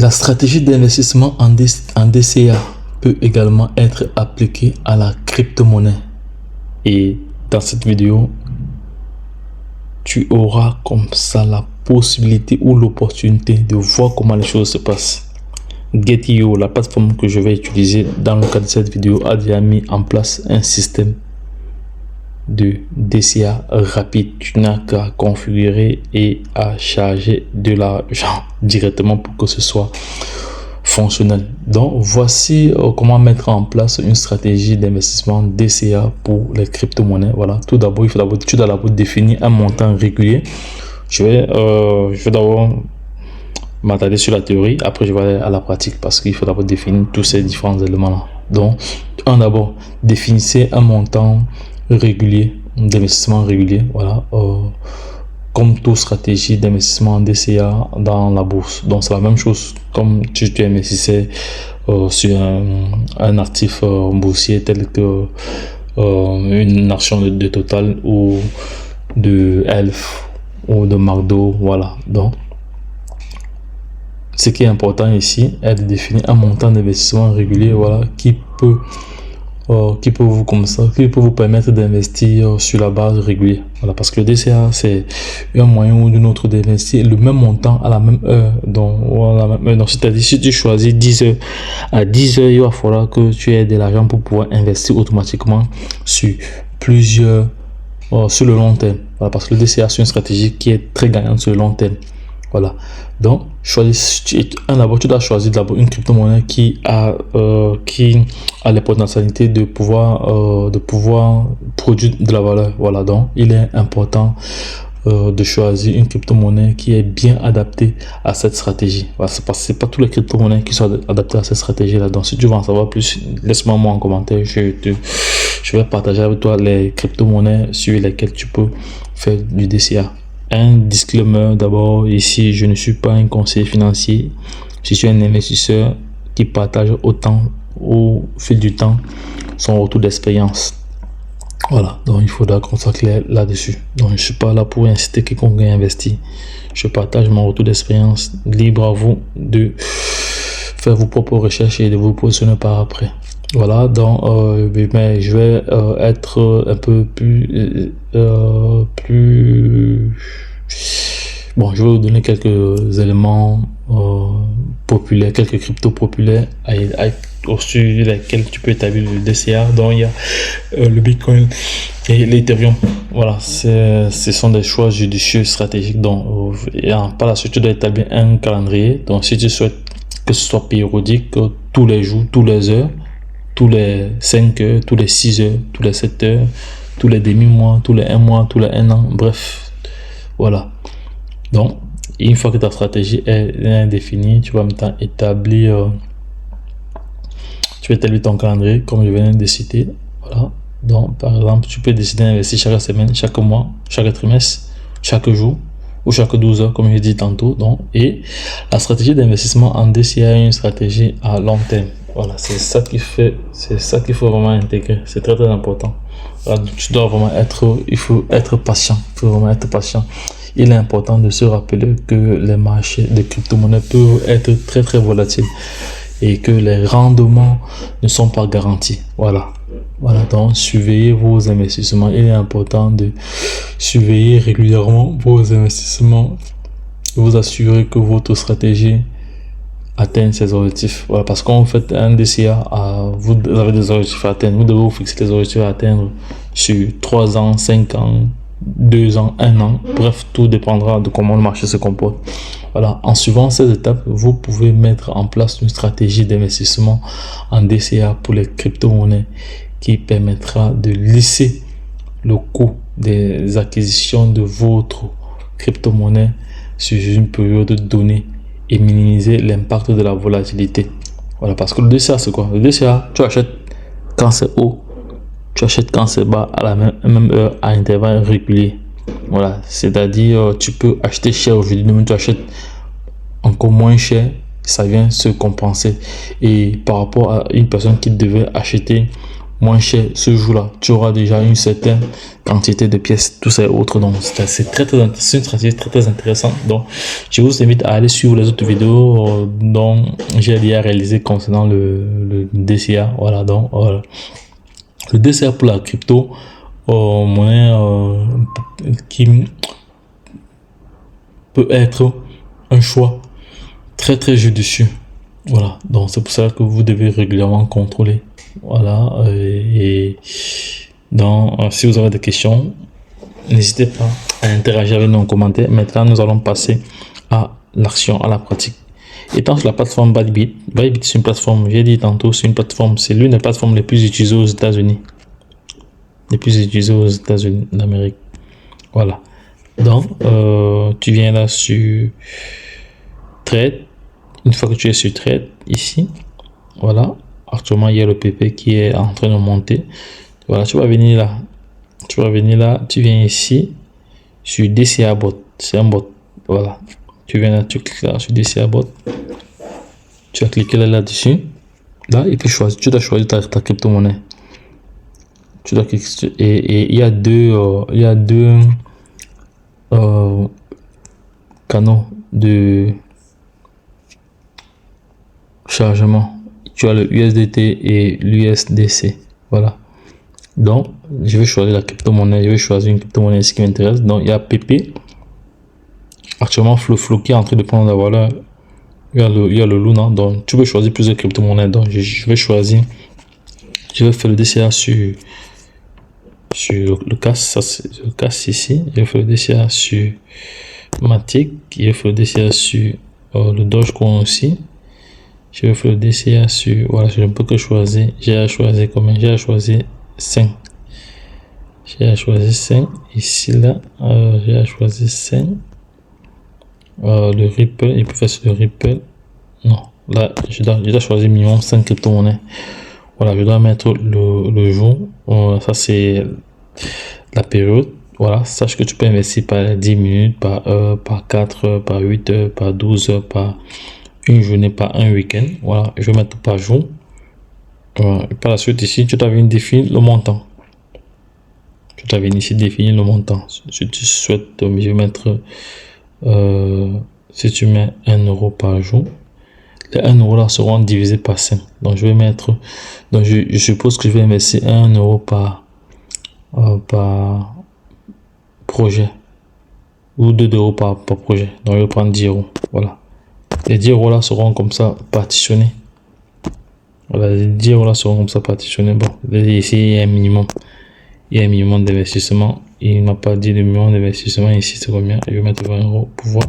La stratégie d'investissement en DCA peut également être appliquée à la crypto-monnaie. Et dans cette vidéo, tu auras comme ça la possibilité ou l'opportunité de voir comment les choses se passent. Get.io, la plateforme que je vais utiliser dans le cadre de cette vidéo, a déjà mis en place un système de DCA rapide. Tu n'as qu'à configurer et à charger de l'argent directement pour que ce soit fonctionnel. Donc voici comment mettre en place une stratégie d'investissement DCA pour les crypto-monnaies. Voilà, tout d'abord, tu dois d'abord définir un montant régulier. Je vais d'abord m'attarder sur la théorie, après je vais aller à la pratique parce qu'il faut d'abord définir tous ces différents éléments là. Donc d'abord, définissez un montant régulier d'investissement régulier. Voilà, comme toute stratégie d'investissement en DCA dans la bourse. Donc c'est la même chose comme tu investissais sur un actif boursier tel que une action de Total ou de Elf ou de McDo. Voilà, donc ce qui est important ici est de définir un montant d'investissement régulier, voilà, qui peut vous permettre d'investir sur la base régulière. Voilà, parce que le DCA, c'est un moyen ou d'une autre d'investir le même montant à la même heure. Donc c'est-à-dire, si tu choisis 10 heures, à 10 heures, il va falloir que tu aies de l'argent pour pouvoir investir automatiquement sur plusieurs, sur le long terme. Voilà, parce que le DCA, c'est une stratégie qui est très gagnante sur le long terme. Voilà, donc d'abord tu dois choisir d'abord une crypto-monnaie qui a les potentialités de pouvoir produire de la valeur. Voilà, donc il est important de choisir une crypto-monnaie qui est bien adaptée à cette stratégie. Voilà, c'est pas toutes les crypto-monnaies qui sont adaptées à cette stratégie là. Donc si tu veux en savoir plus, laisse-moi en commentaire, je vais partager avec toi les crypto-monnaies sur lesquelles tu peux faire du DCA. Un disclaimer d'abord, ici je ne suis pas un conseiller financier, je suis un investisseur qui partage au fil du temps son retour d'expérience. Voilà, donc il faudra qu'on soit clair là-dessus. Donc je ne suis pas là pour inciter quiconque à investir, je partage mon retour d'expérience, libre à vous de faire vos propres recherches et de vous positionner par après. Voilà, donc mais je vais être un peu plus bon, je vais vous donner quelques éléments populaires, quelques cryptos populaires au sujet desquels tu peux établir le DCA. Donc il y a le Bitcoin et l'Ethereum. Voilà, ce sont des choix judicieux stratégiques. Donc par la suite tu dois établir un calendrier. Donc si tu souhaites que ce soit périodique, tous les jours, tous les heures, tous les 5 heures, tous les 6 heures, tous les 7 heures, tous les demi-mois, tous les 1 mois, tous les 1 an, bref, voilà. Donc, une fois que ta stratégie est définie, tu vas maintenant établir ton calendrier, comme je viens de citer. Voilà. Donc, par exemple, tu peux décider d'investir chaque semaine, chaque mois, chaque trimestre, chaque jour ou chaque 12 heures, comme je dit tantôt. Donc, et la stratégie d'investissement en DCA est une stratégie à long terme. Voilà, c'est ça qu'il faut vraiment intégrer. C'est très important. Voilà, il faut être patient. Il faut vraiment être patient. Il est important de se rappeler que les marchés de crypto-monnaies peuvent être très très volatiles et que les rendements ne sont pas garantis. Voilà, donc surveillez vos investissements. Il est important de surveiller régulièrement vos investissements, vous assurer que votre stratégie atteindre ses objectifs. Voilà, parce qu'on fait un DCA, vous avez des objectifs à atteindre, vous devez vous fixer des objectifs à atteindre sur 3 ans, 5 ans, 2 ans, 1 an, bref, tout dépendra de comment le marché se comporte. Voilà, en suivant ces étapes, vous pouvez mettre en place une stratégie d'investissement en DCA pour les crypto-monnaies qui permettra de lisser le coût des acquisitions de votre crypto-monnaie sur une période donnée et minimiser l'impact de la volatilité. Voilà, parce que le DCA c'est quoi? Le DCA, tu achètes quand c'est haut, tu achètes quand c'est bas à la même heure à intervalles réguliers. Voilà, c'est-à-dire tu peux acheter cher aujourd'hui, demain tu achètes encore moins cher, ça vient se compenser. Et par rapport à une personne qui devait acheter moins cher ce jour-là, tu auras déjà une certaine quantité de pièces, tout ça et autres. Donc, c'est une stratégie très intéressante. Donc, je vous invite à aller suivre les autres vidéos dont j'ai déjà réalisé concernant le DCA. Voilà, donc, voilà. Le DCA pour la crypto, monnaie qui peut être un choix très judicieux. Voilà, donc c'est pour ça que vous devez régulièrement contrôler. Voilà, et donc si vous avez des questions, n'hésitez pas à interagir avec nous en commentaire. Maintenant, nous allons passer à l'action, à la pratique. Étant sur la plateforme Bybit, Bybit c'est une plateforme, j'ai dit tantôt, c'est une plateforme, c'est l'une des plateformes les plus utilisées aux États-Unis. Les plus utilisées aux États-Unis d'Amérique. Voilà. Donc, tu viens là sur Trade. Une fois que tu es sur Trade, ici, voilà. Actuellement, il y a le PP qui est en train de monter. Voilà, tu vas venir là. Tu vas venir là. Tu viens ici sur DCA Bot. C'est un bot. Voilà. Tu viens là, tu cliques là sur DCA Bot. Tu vas cliquer là-dessus. Là, il peut choisir. Tu dois choisir ta crypto-monnaie. Tu dois cliquer et il y a deux canaux de chargement. Tu as le USDT et l'USDC. Voilà. Donc, je vais choisir la crypto-monnaie. Je vais choisir une crypto-monnaie ici qui m'intéresse. Donc, il y a PP. Actuellement, Flow qui est en train de prendre la valeur. Il y a le Luna. Donc, tu peux choisir plusieurs crypto-monnaies. Donc, je vais choisir. Je vais faire le DCA sur le CAS. Ça, c'est le CAS ici. Je vais faire le DCA sur Matic. Je vais faire le DCA sur le Dogecoin aussi. Je vais faire le DCA sur, voilà, je ne peux que choisir. J'ai choisi combien? J'ai choisi 5. J'ai choisi 5. Ici, là, j'ai choisi 5. Le Ripple, il peut faire sur le Ripple. Non, là, je dois choisir minimum 5 crypto-monnaies. Voilà, je dois mettre le jour. Ça, c'est la période. Voilà, sache que tu peux investir par 10 minutes, par heure, par 4 heures, par 8 heures, par 12 heures, par une journée, par un week-end. Voilà, je vais mettre par jour. Voilà. Et par la suite, ici, tu dois venir définir le montant. Tu dois venir ici définir le montant. Si tu souhaites, je vais mettre, si tu mets 1 euro par jour, les 1 euro là seront divisés par 5. Donc, je vais mettre, donc je suppose que je vais investir 1 euro par projet ou 2 euros par projet. Donc, je vais prendre 10 euros. Voilà. Les 10 euros là seront comme ça partitionnés. Voilà, les 10 euros là seront comme ça partitionnés. Bon, ici, il y a un minimum. Il y a un minimum d'investissement. Il n'a pas dit le minimum d'investissement. Ici, c'est combien? Je vais mettre 20 euros pour voir.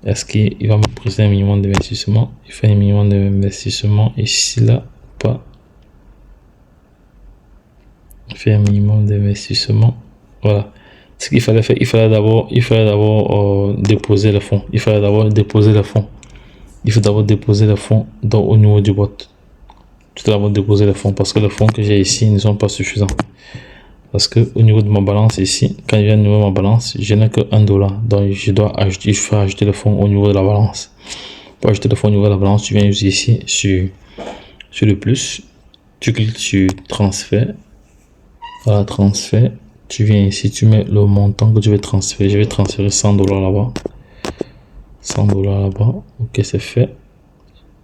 Est-ce qu'il va me présenter un minimum d'investissement? Il fait un minimum d'investissement ici, là, pas. Il fait un minimum d'investissement. Voilà. Ce qu'il fallait faire, il fallait d'abord déposer le fonds. Il fallait d'abord déposer le fonds. Il faut d'abord déposer le fonds au niveau du bot. Tu dois d'abord déposer le fonds parce que les fonds que j'ai ici ne sont pas suffisants. Parce que au niveau de ma balance ici, quand je viens de nouveau ma balance, je n'ai que 1 $. Donc je dois ajouter, je fais ajouter le fonds au niveau de la balance. Pour ajouter le fonds au niveau de la balance, tu viens ici sur le plus. Tu cliques sur transfert. Voilà, transfert. Tu viens ici, tu mets le montant que tu veux transférer. Je vais transférer 100 $ là-bas. 100 $ là-bas. Ok, c'est fait.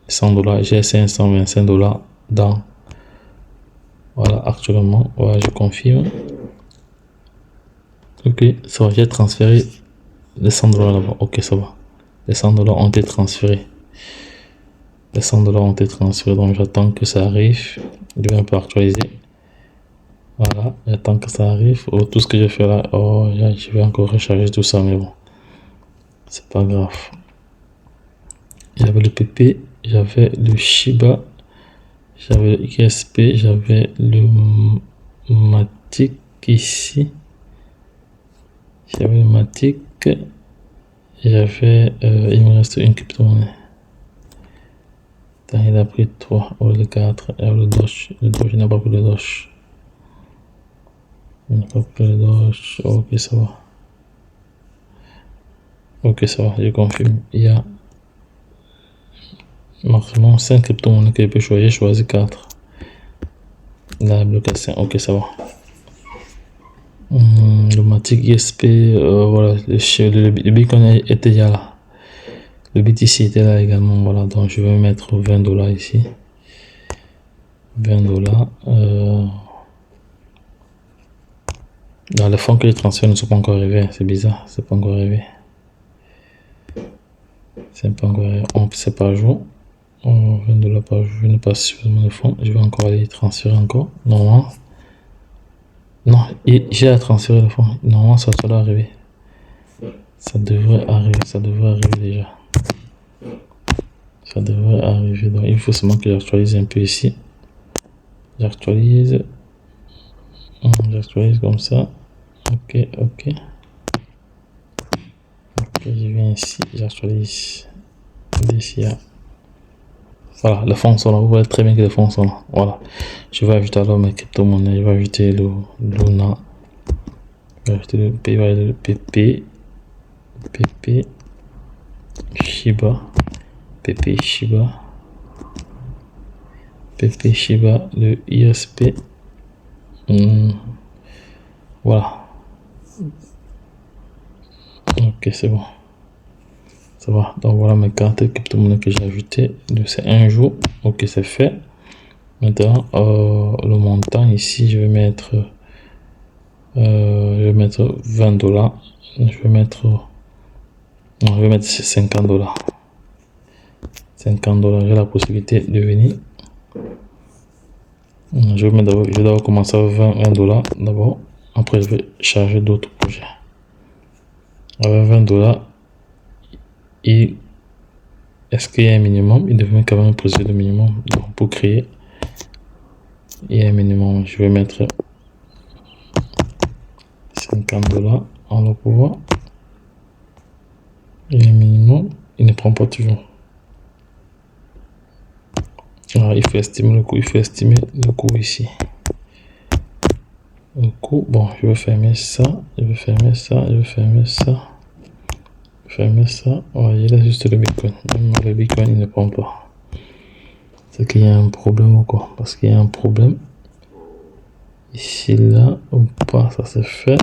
100 $. J'ai 525 $ dans. Voilà, actuellement. Voilà, je confirme. Ok, ça va. J'ai transféré les 100 $ là-bas. Ok, ça va. Les 100 $ ont été transférés. Les 100 $ ont été transférés. Donc, j'attends que ça arrive. Je vais un peu actualiser. Voilà, j'attends que ça arrive. Oh, tout ce que j'ai fait là, oh, je vais encore recharger tout ça, mais bon, c'est pas grave. J'avais le PP, j'avais le Shiba, j'avais le XSP, j'avais le Matic ici, j'avais le Matic, j'avais, il me reste une crypto-monnaie. Il a pris 3 ou le 4, et le Doge, il n'a pas pris le Doge. Ok, ça va. Ok, ça va, je confirme. Il y a maximum 5 crypto-monnaies que je peux choisir. J'ai choisi 4. La blocation, ok, ça va. Le Matic ISP, voilà, le Bitcoin était déjà là. Le BTC était là également, voilà, donc je vais mettre 20 dollars ici. 20 dollars. Dans les fonds que les transferts ne sont pas encore arrivés, c'est bizarre, c'est pas encore arrivé. C'est pas encore arrivé, c'est par jour. 20 dollars par jour, je n'ai pas suffisamment de fonds, je vais encore aller transférer encore, normalement. Non, j'ai à transférer le fonds, normalement ça doit arriver. Ça devrait arriver déjà. Ça devrait arriver, donc il faut seulement que j'actualise un peu ici. J'actualise comme ça. Ok, je viens ici, j'actualise d'ici à... Voilà, les fonds sont là, vous voyez très bien que les fonds sont là. Voilà, je vais ajouter alors mes crypto-monnaies, je vais ajouter le Luna, je vais ajouter le PP, Shiba, Shiba, le ISP. Voilà. Ok, c'est bon. Ça va. Donc voilà mes cartes crypto-monnaies que j'ai ajoutées. C'est un jour. Ok, c'est fait. Maintenant, le montant ici, je vais mettre 20 dollars. Je vais mettre 50 dollars. 50 dollars, j'ai la possibilité de venir. Je vais d'abord commencer à 20 dollars d'abord. Après, je vais charger d'autres projets. Avec 20 dollars, est-ce qu'il y a un minimum? Il devrait quand même poser le minimum. Donc, pour créer, il y a un minimum. Je vais mettre 50 dollars. On va pouvoir. Il y a un minimum. Il ne prend pas toujours. Alors, il faut estimer le coût. Il faut estimer le coût ici. Le coût, bon, je vais fermer ça. Je vais fermer ça. Je vais fermer ça. Fermer ça. Ouais, il a juste le Bitcoin. Même le Bitcoin, il ne prend pas. C'est qu'il y a un problème ou quoi? Parce qu'il y a un problème. Ici, là, ou pas, ça c'est fait.